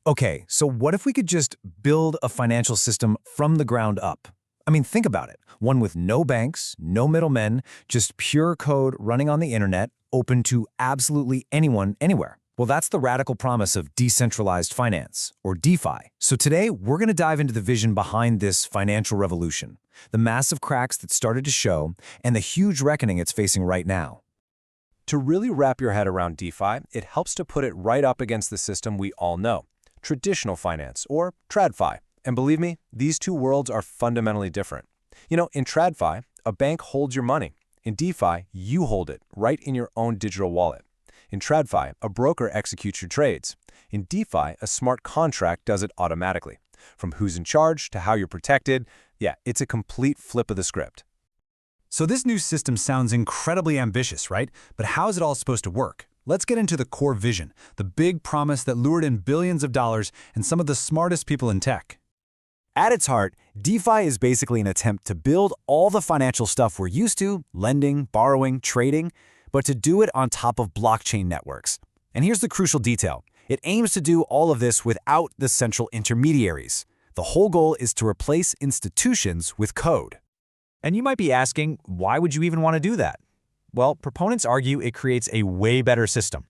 Okay, so what if we could just build a financial system from the ground up? I mean, think about it. One with no banks, no middlemen, just pure code running on the internet, open to absolutely anyone, anywhere. Well, that's the radical promise of decentralized finance, or DeFi. So today, we're going to dive into the vision behind this financial revolution, the massive cracks that started to show, and the huge reckoning it's facing right now. To really wrap your head around DeFi, it helps to put it right up against the system we all know, traditional finance, or TradFi. And believe me, these two worlds are fundamentally different. You know, in TradFi, a bank holds your money. In DeFi, you hold it right in your own digital wallet. In TradFi, a broker executes your trades. In DeFi, a smart contract does it automatically. From who's in charge to how you're protected, yeah, it's a complete flip of the script. So this new system sounds incredibly ambitious, right? But how is it all supposed to work? Let's get into the core vision, the big promise that lured in billions of dollars and some of the smartest people in tech. At its heart, DeFi is basically an attempt to build all the financial stuff we're used to, lending, borrowing, trading, but to do it on top of blockchain networks. And here's the crucial detail. It aims to do all of this without the central intermediaries. The whole goal is to replace institutions with code. And you might be asking, why would you even want to do that? Well, proponents argue it creates a way better system.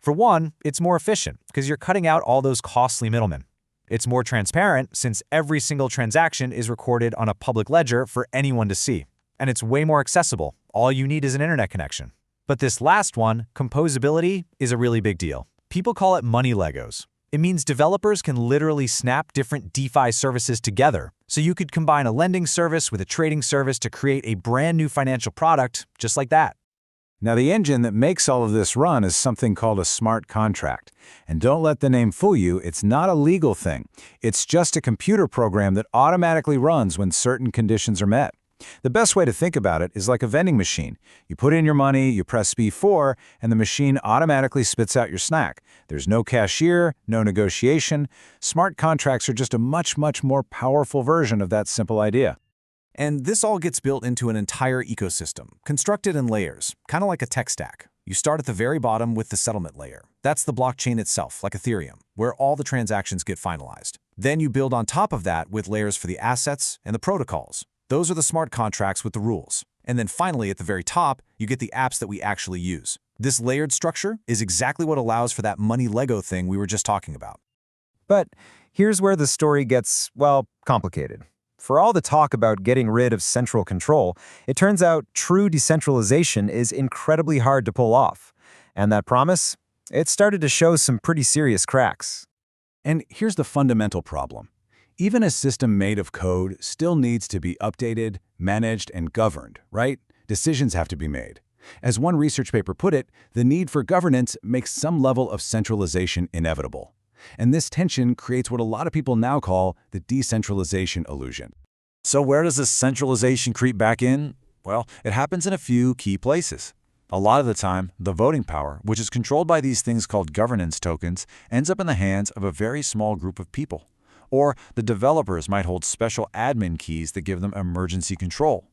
For one, it's more efficient because you're cutting out all those costly middlemen. It's more transparent since every single transaction is recorded on a public ledger for anyone to see. And it's way more accessible. All you need is an internet connection. But this last one, composability, is a really big deal. People call it money Legos. It means developers can literally snap different DeFi services together. So you could combine a lending service with a trading service to create a brand new financial product just like that. Now, the engine that makes all of this run is something called a smart contract. And don't let the name fool you, it's not a legal thing. It's just a computer program that automatically runs when certain conditions are met. The best way to think about it is like a vending machine. You put in your money, you press B4, and the machine automatically spits out your snack. There's no cashier, no negotiation. Smart contracts are just a much more powerful version of that simple idea. And this all gets built into an entire ecosystem, constructed in layers, kind of like a tech stack. You start at the very bottom with the settlement layer. That's the blockchain itself, like Ethereum, where all the transactions get finalized. Then you build on top of that with layers for the assets and the protocols. Those are the smart contracts with the rules. And then finally, at the very top, you get the apps that we actually use. This layered structure is exactly what allows for that money Lego thing we were just talking about. But here's where the story gets, well, complicated. For all the talk about getting rid of central control, it turns out true decentralization is incredibly hard to pull off. And that promise? It started to show some pretty serious cracks. And here's the fundamental problem. Even a system made of code still needs to be updated, managed, and governed, right? Decisions have to be made. As one research paper put it, the need for governance makes some level of centralization inevitable. And this tension creates what a lot of people now call the decentralization illusion. So where does this centralization creep back in? Well, it happens in a few key places. A lot of the time, the voting power, which is controlled by these things called governance tokens, ends up in the hands of a very small group of people. Or the developers might hold special admin keys that give them emergency control.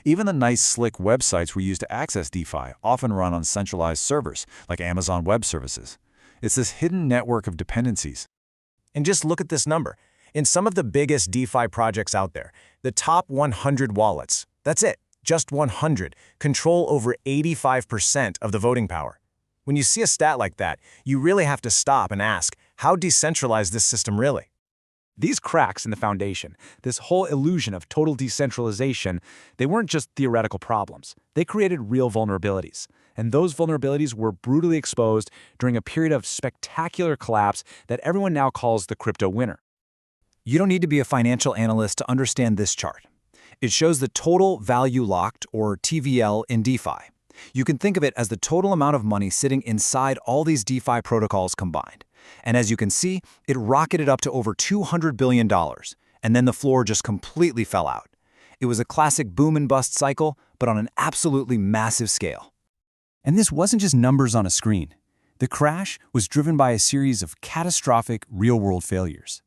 Even the nice, slick websites we use to access DeFi often run on centralized servers, like Amazon Web Services. It's this hidden network of dependencies. And just look at this number. In some of the biggest DeFi projects out there, the top 100 wallets, that's it, just 100, control over 85% of the voting power. When you see a stat like that, you really have to stop and ask, how decentralized is this system really? These cracks in the foundation, this whole illusion of total decentralization, they weren't just theoretical problems. They created real vulnerabilities. And those vulnerabilities were brutally exposed during a period of spectacular collapse that everyone now calls the crypto winter. You don't need to be a financial analyst to understand this chart. It shows the total value locked, or TVL, in DeFi. You can think of it as the total amount of money sitting inside all these DeFi protocols combined. And as you can see, it rocketed up to over $200 billion, and then the floor just completely fell out. It was a classic boom and bust cycle, but on an absolutely massive scale. And this wasn't just numbers on a screen. The crash was driven by a series of catastrophic real-world failures.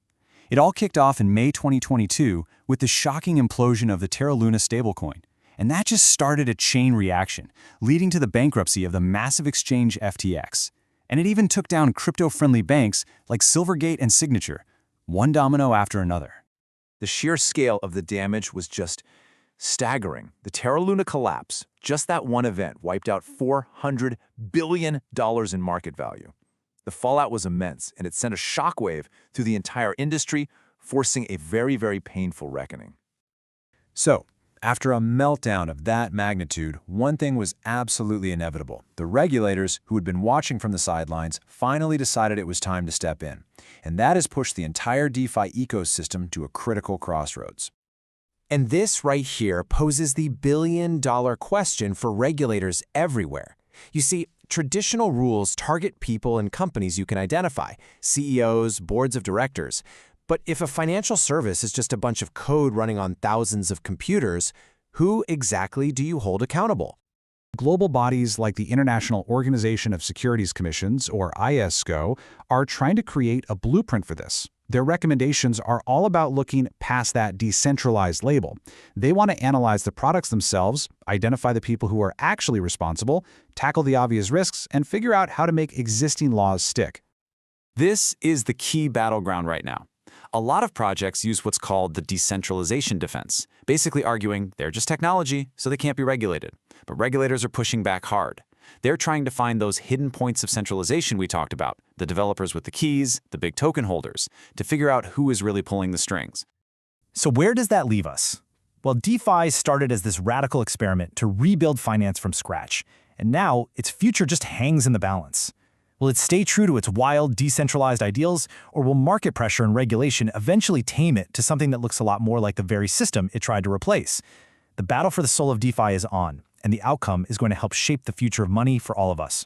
It all kicked off in May 2022 with the shocking implosion of the Terra Luna stablecoin. And that just started a chain reaction, leading to the bankruptcy of the massive exchange FTX. And it even took down crypto-friendly banks like Silvergate and Signature, one domino after another. The sheer scale of the damage was just staggering. The Terra Luna collapse, just that one event, wiped out $400 billion in market value. The fallout was immense, and it sent a shockwave through the entire industry, forcing a very, very painful reckoning. So, after a meltdown of that magnitude, one thing was absolutely inevitable. The regulators, who had been watching from the sidelines, finally decided it was time to step in. And that has pushed the entire DeFi ecosystem to a critical crossroads. And this right here poses the billion-dollar question for regulators everywhere. You see, traditional rules target people and companies you can identify, CEOs, boards of directors. But if a financial service is just a bunch of code running on thousands of computers, who exactly do you hold accountable? Global bodies like the International Organization of Securities Commissions, or ISCO, are trying to create a blueprint for this. Their recommendations are all about looking past that decentralized label. They want to analyze the products themselves, identify the people who are actually responsible, tackle the obvious risks, and figure out how to make existing laws stick. This is the key battleground right now. A lot of projects use what's called the decentralization defense, basically arguing they're just technology, so they can't be regulated. But regulators are pushing back hard. They're trying to find those hidden points of centralization we talked about, the developers with the keys, the big token holders, to figure out who is really pulling the strings. So where does that leave us? Well, DeFi started as this radical experiment to rebuild finance from scratch, and now its future just hangs in the balance. Will it stay true to its wild, decentralized ideals, or will market pressure and regulation eventually tame it to something that looks a lot more like the very system it tried to replace? The battle for the soul of DeFi is on, and the outcome is going to help shape the future of money for all of us.